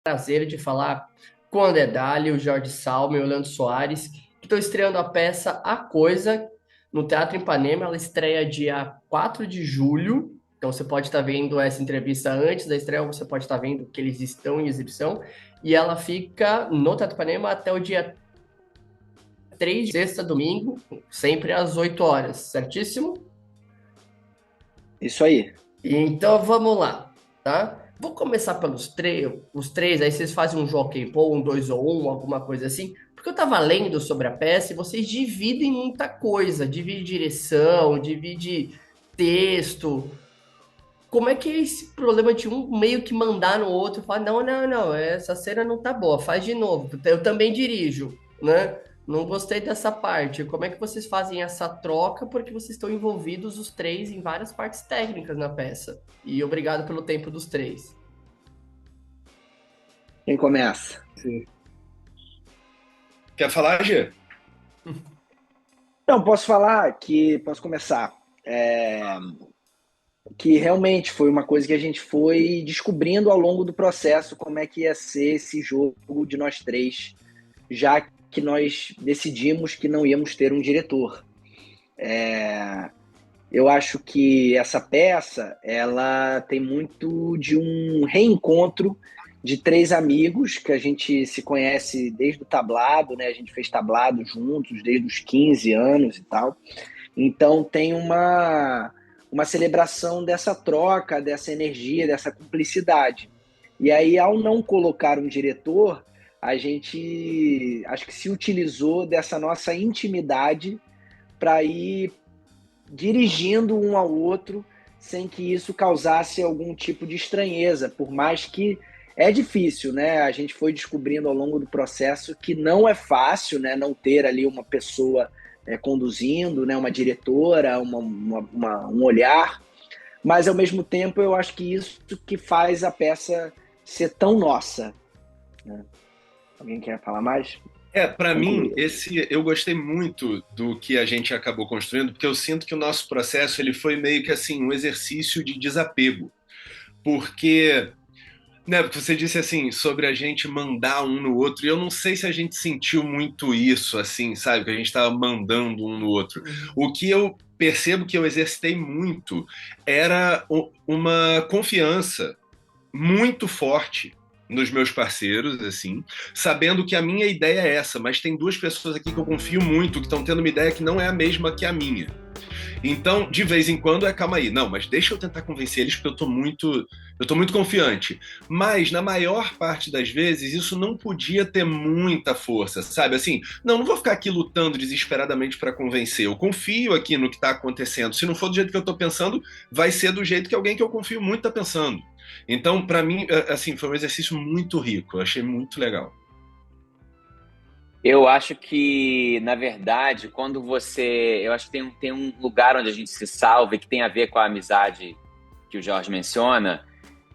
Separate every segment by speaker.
Speaker 1: Prazer de falar com o André Dali, o Jorge Salme e o Leandro Soares, que estão estreando a peça A Coisa no Teatro Ipanema. Ela estreia dia 4 de julho. Então você pode estar vendo essa entrevista antes da estreia, ou você pode estar vendo que eles estão em exibição. E ela fica no Teatro Ipanema até o dia 3 de sexta, domingo, sempre às 8 horas, certíssimo?
Speaker 2: Isso aí.
Speaker 1: Então vamos lá, tá? Vou começar pelos os três, aí vocês fazem um jockey pô, um dois ou um, alguma coisa assim, porque eu tava lendo sobre a peça e vocês dividem muita coisa, divide direção, divide texto. Como é que é esse problema de um meio que mandar no outro, falar, não, não, não, essa cena não tá boa, faz de novo. Eu também dirijo, né? Não gostei dessa parte. Como é que vocês fazem essa troca? Porque vocês estão envolvidos os três em várias partes técnicas na peça. E obrigado pelo tempo dos três.
Speaker 2: Quem começa?
Speaker 3: Quer falar, Gê?
Speaker 2: Não, posso começar. É, que realmente foi uma coisa que a gente foi descobrindo ao longo do processo como é que ia ser esse jogo de nós três, já que nós decidimos que não íamos ter um diretor. Eu acho que essa peça, ela tem muito de um reencontro de três amigos que a gente se conhece desde o tablado, né? A gente fez tablado juntos desde os 15 anos e tal. Então tem uma celebração dessa troca, dessa energia, dessa cumplicidade. E aí, ao não colocar um diretor, a gente acho que se utilizou dessa nossa intimidade para ir dirigindo um ao outro sem que isso causasse algum tipo de estranheza, por mais que é difícil, né? A gente foi descobrindo ao longo do processo que não é fácil, né? Não ter ali uma pessoa conduzindo, né? Uma diretora, um olhar, mas ao mesmo tempo eu acho que isso que faz a peça ser tão nossa, né? Alguém quer falar mais?
Speaker 3: Para mim,
Speaker 2: Concluir.
Speaker 3: eu gostei muito do que a gente acabou construindo, porque eu sinto que o nosso processo ele foi meio que assim um exercício de desapego, porque, né, porque você disse assim sobre a gente mandar um no outro, e eu não sei se a gente sentiu muito isso, assim, sabe, que a gente estava mandando um no outro.
Speaker 1: Uhum.
Speaker 3: O que eu percebo que eu exercitei muito era uma confiança muito forte nos meus parceiros, assim, sabendo que a minha ideia é essa, mas tem duas pessoas aqui que eu confio muito, que estão tendo uma ideia que não é a mesma que a minha. Então, de vez em quando, calma aí, não, mas deixa eu tentar convencer eles, porque eu tô muito confiante. Mas, na maior parte das vezes, isso não podia ter muita força, sabe? Assim, não vou ficar aqui lutando desesperadamente para convencer. Eu confio aqui no que está acontecendo. Se não for do jeito que eu tô pensando, vai ser do jeito que alguém que eu confio muito tá pensando. Então, para mim, assim, foi um exercício muito rico. Eu achei muito legal.
Speaker 4: Eu acho que, na verdade, quando você. Eu acho que tem um lugar onde a gente se salva e que tem a ver com a amizade que o Jorge menciona.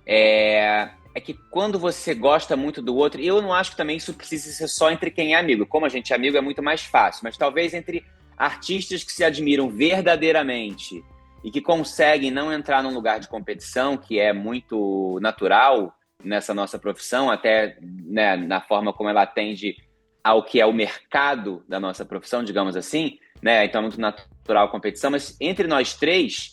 Speaker 4: É que quando você gosta muito do outro, eu não acho que também isso precisa ser só entre quem é amigo. Como a gente é amigo, é muito mais fácil. Mas talvez entre artistas que se admiram verdadeiramente e que conseguem não entrar num lugar de competição, que é muito natural nessa nossa profissão, até né, na forma como ela atende ao que é o mercado da nossa profissão, digamos assim, né? Então é muito natural a competição, mas entre nós três,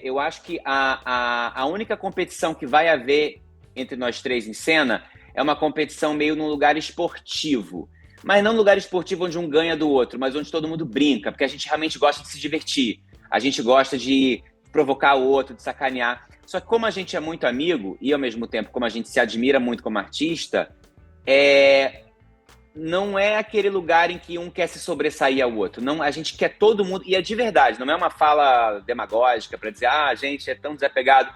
Speaker 4: eu acho que a única competição que vai haver entre nós três em cena é uma competição meio num lugar esportivo. Mas não num lugar esportivo onde um ganha do outro, mas onde todo mundo brinca, porque a gente realmente gosta de se divertir. A gente gosta de provocar o outro, de sacanear. Só que como a gente é muito amigo e, ao mesmo tempo, como a gente se admira muito como artista, não é aquele lugar em que um quer se sobressair ao outro. Não, a gente quer todo mundo, e é de verdade, não é uma fala demagógica para dizer, a gente é tão desapegado.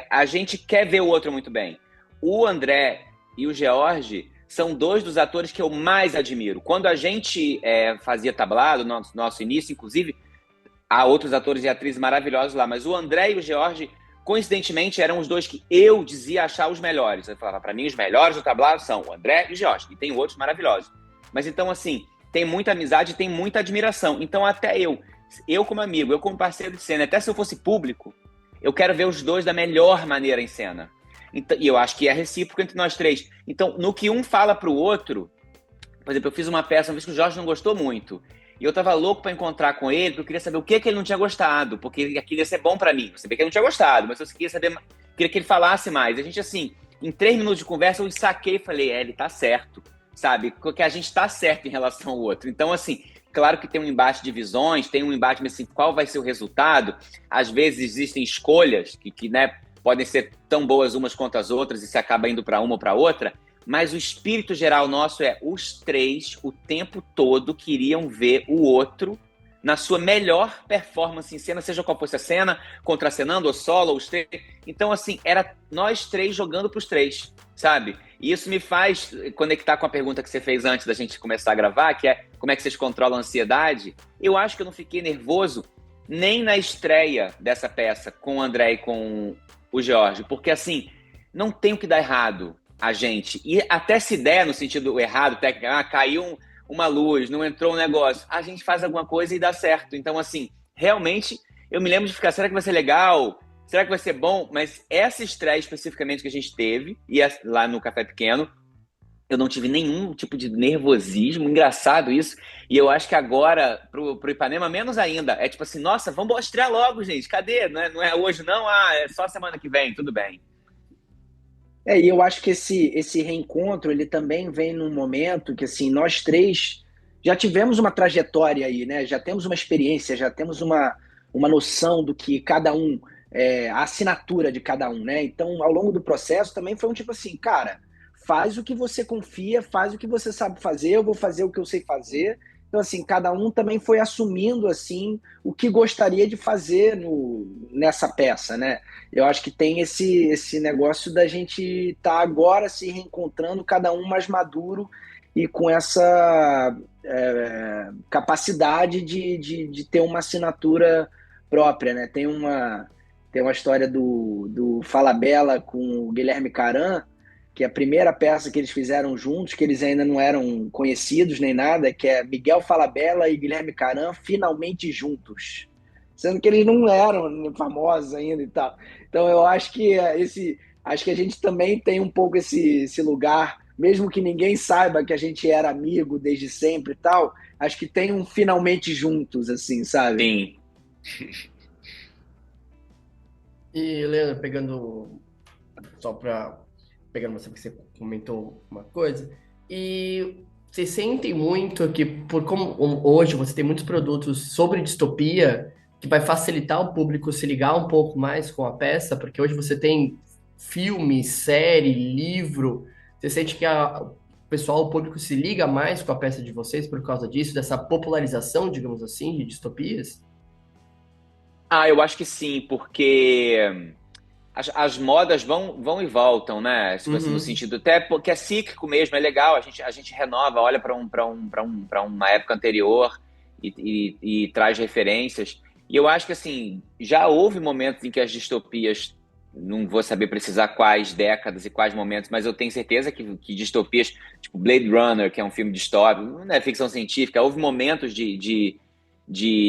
Speaker 4: A gente quer ver o outro muito bem. O André e o George são dois dos atores que eu mais admiro. Quando a gente fazia tablado, no nosso início, inclusive, há outros atores e atrizes maravilhosos lá, mas o André e o George, coincidentemente, eram os dois que eu dizia achar os melhores. Eu falava, para mim, os melhores do tablado são o André e o George, e tem outros maravilhosos. Mas então, assim, tem muita amizade e tem muita admiração. Então, até eu como amigo, eu como parceiro de cena, até se eu fosse público, eu quero ver os dois da melhor maneira em cena. Então, e eu acho que é recíproco entre nós três. Então, no que um fala pro outro, por exemplo, eu fiz uma peça uma vez que o Jorge não gostou muito. E eu tava louco para encontrar com ele, porque eu queria saber o que ele não tinha gostado, porque aquilo ia ser bom para mim. Eu sabia que ele não tinha gostado, mas eu queria saber, queria que ele falasse mais. A gente, assim, em 3 minutos de conversa, eu saquei e falei, ele tá certo, sabe? Porque a gente tá certo em relação ao outro. Então, assim, claro que tem um embate de visões, tem um embate, mas assim, qual vai ser o resultado? Às vezes existem escolhas que né, podem ser tão boas umas quanto as outras e se acaba indo para uma ou para outra, mas o espírito geral nosso é os três, o tempo todo, queriam ver o outro na sua melhor performance em cena, seja qual fosse a cena, contracenando ou solo, ou os três. Então, assim, era nós três jogando pros três, sabe? E isso me faz conectar com a pergunta que você fez antes da gente começar a gravar, que é como é que vocês controlam a ansiedade. Eu acho que eu não fiquei nervoso nem na estreia dessa peça com o André e com o Jorge, porque, assim, não tem o que dar errado a gente. E até se der no sentido errado, técnico, caiu uma luz, não entrou um negócio, a gente faz alguma coisa e dá certo. Então, assim, realmente, eu me lembro de ficar, será que vai ser legal? Será que vai ser bom? Mas essa estreia especificamente que a gente teve, e lá no Café Pequeno, eu não tive nenhum tipo de nervosismo, engraçado isso, e eu acho que agora, pro Ipanema, menos ainda. É tipo assim, nossa, vamos estrear logo, gente, cadê? Não é hoje não? É só semana que vem, tudo bem.
Speaker 2: E eu acho que esse reencontro, ele também vem num momento que, assim, nós três já tivemos uma trajetória aí, né? Já temos uma experiência, já temos uma noção do que cada um, a assinatura de cada um, né? Então, ao longo do processo, também foi um tipo assim, cara, faz o que você confia, faz o que você sabe fazer, eu vou fazer o que eu sei fazer. Então, assim, cada um também foi assumindo, assim, o que gostaria de fazer nessa peça, né? Eu acho que tem esse negócio da gente estar agora se reencontrando, cada um mais maduro e com essa capacidade de ter uma assinatura própria, né? Tem uma história do Falabella com o Guilherme Caran, que é a primeira peça que eles fizeram juntos, que eles ainda não eram conhecidos nem nada, que é Miguel Falabella e Guilherme Caran finalmente juntos. Sendo que eles não eram famosos ainda e tal. Então eu acho que acho que a gente também tem um pouco esse lugar, mesmo que ninguém saiba que a gente era amigo desde sempre e tal, acho que tem um finalmente juntos, assim, sabe?
Speaker 4: Sim.
Speaker 1: E, Leandro, pegando você, porque você comentou uma coisa, e vocês sentem muito que, por como hoje você tem muitos produtos sobre distopia, que vai facilitar o público se ligar um pouco mais com a peça, porque hoje você tem filme, série, livro, você sente que o pessoal, o público se liga mais com a peça de vocês por causa disso, dessa popularização, digamos assim, de distopias?
Speaker 4: Eu acho que sim, porque as modas vão e voltam, né? Se fosse no
Speaker 1: Uhum.
Speaker 4: sentido até porque é cíclico mesmo, é legal, a gente renova, olha para uma época anterior e traz referências. E eu acho que assim, já houve momentos em que as distopias, não vou saber precisar quais décadas e quais momentos, mas eu tenho certeza que distopias, tipo Blade Runner, que é um filme distópico, não é ficção científica, houve momentos de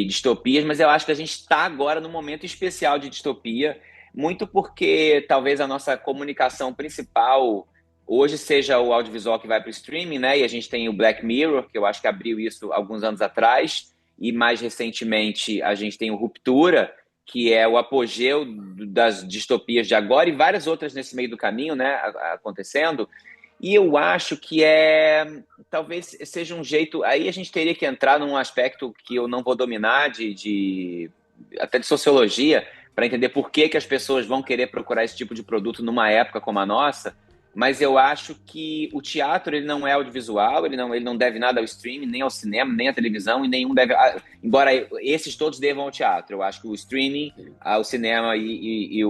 Speaker 4: distopias, mas eu acho que a gente está agora num momento especial de distopia, muito porque talvez a nossa comunicação principal hoje seja o audiovisual que vai para o streaming, né? E a gente tem o Black Mirror, que eu acho que abriu isso alguns anos atrás, e mais recentemente a gente tem o Ruptura, que é o apogeu das distopias de agora, e várias outras nesse meio do caminho, né, acontecendo. E eu acho que talvez seja um jeito, aí a gente teria que entrar num aspecto que eu não vou dominar, até de sociologia, para entender por que as pessoas vão querer procurar esse tipo de produto numa época como a nossa, mas eu acho que o teatro ele não é audiovisual, ele não deve nada ao streaming, nem ao cinema, nem à televisão, e nenhum deve... Embora esses todos devam ao teatro. Eu acho que o streaming, o cinema e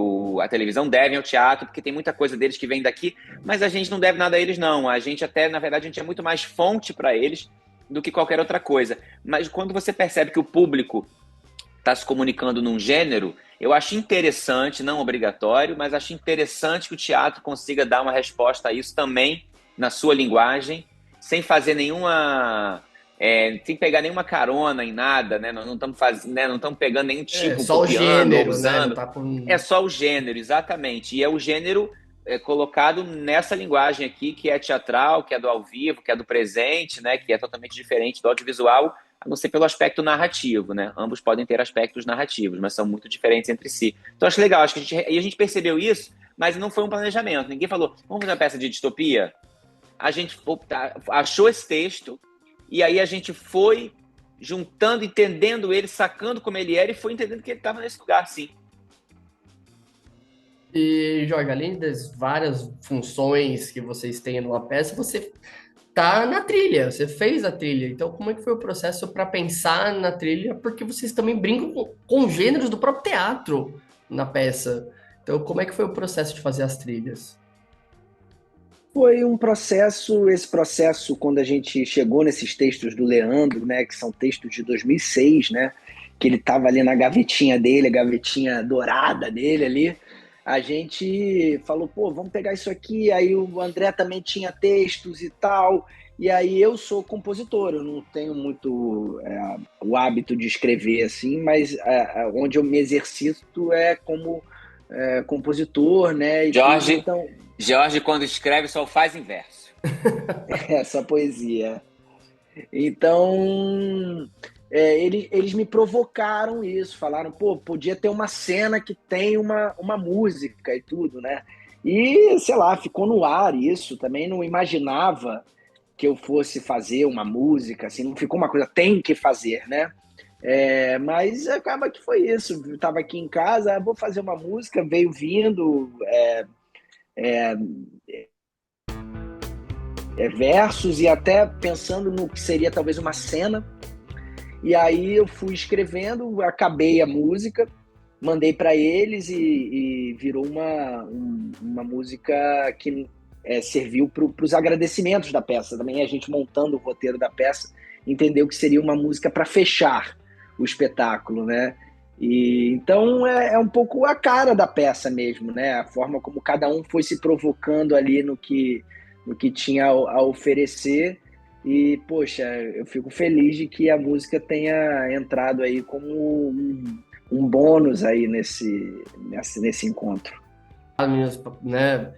Speaker 4: a televisão devem ao teatro, porque tem muita coisa deles que vem daqui, mas a gente não deve nada a eles, não. A gente até, na verdade, a gente é muito mais fonte para eles do que qualquer outra coisa. Mas quando você percebe que o público está se comunicando num gênero, eu acho interessante, não obrigatório, mas acho interessante que o teatro consiga dar uma resposta a isso também na sua linguagem, sem fazer sem pegar nenhuma carona em nada, né? Nós não estamos não estamos pegando nenhum tipo,
Speaker 1: Só o
Speaker 4: copiando ou
Speaker 1: gênero, né? Não
Speaker 4: usando.
Speaker 1: tá com...
Speaker 4: É só o gênero, exatamente. E é o gênero colocado nessa linguagem aqui, que é teatral, que é do ao vivo, que é do presente, né? Que é totalmente diferente do audiovisual, a não ser pelo aspecto narrativo, né? Ambos podem ter aspectos narrativos, mas são muito diferentes entre si. Então acho legal, acho que a gente percebeu isso, mas não foi um planejamento. Ninguém falou, vamos fazer uma peça de distopia? A gente achou esse texto e aí a gente foi juntando, entendendo ele, sacando como ele era e foi entendendo que ele estava nesse lugar, sim.
Speaker 1: E, Jorge, além das várias funções que vocês têm numa peça, você tá na trilha, você fez a trilha. Então, como é que foi o processo para pensar na trilha? Porque vocês também brincam com gêneros do próprio teatro na peça. Então, como é que foi o processo de fazer as trilhas?
Speaker 2: Foi um processo, esse processo, quando a gente chegou nesses textos do Leandro, né, que são textos de 2006, né, que ele estava ali na gavetinha dele, a gavetinha dourada dele ali, a gente falou, pô, vamos pegar isso aqui, aí o André também tinha textos e tal, e aí eu sou compositor, eu não tenho muito o hábito de escrever assim, mas onde eu me exercito é como compositor, né, e tudo,
Speaker 4: Jorge,
Speaker 2: então...
Speaker 4: Jorge, quando escreve, só faz em verso.
Speaker 2: Essa poesia. Então, eles me provocaram isso, falaram, pô, podia ter uma cena que tem uma música e tudo, né? E, sei lá, ficou no ar isso, também não imaginava que eu fosse fazer uma música, assim, não ficou uma coisa, tem que fazer, né? Mas acaba que foi isso, eu tava aqui em casa, vou fazer uma música, veio vindo, versos e até pensando no que seria talvez uma cena. E aí eu fui escrevendo, acabei a música, mandei para eles e virou uma música que serviu para os agradecimentos da peça. Também a gente montando o roteiro da peça entendeu que seria uma música para fechar o espetáculo, né? E então é um pouco a cara da peça mesmo, né? A forma como cada um foi se provocando ali no que tinha a oferecer. E, poxa, eu fico feliz de que a música tenha entrado aí como um bônus aí nesse encontro.
Speaker 1: Ah, meninas, né?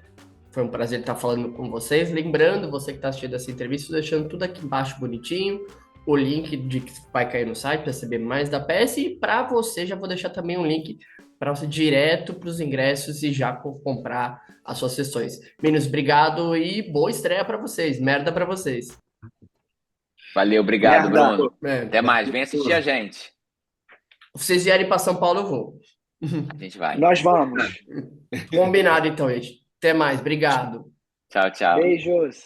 Speaker 1: Foi um prazer estar falando com vocês. Lembrando, você que está assistindo essa entrevista, deixando tudo aqui embaixo bonitinho, o link de que vai cair no site para saber mais da peça. E para você, já vou deixar também um link para você direto para os ingressos e já comprar as suas sessões. Meninos, obrigado e boa estreia para vocês. Merda para vocês.
Speaker 4: Valeu, obrigado,
Speaker 2: Merda.
Speaker 4: Bruno. Até mais, vem assistir a gente.
Speaker 1: Se vocês vierem para São Paulo, eu vou.
Speaker 4: A gente vai.
Speaker 2: Nós vamos.
Speaker 1: Combinado, então, gente. Até mais. Obrigado.
Speaker 4: Tchau, tchau.
Speaker 2: Beijos.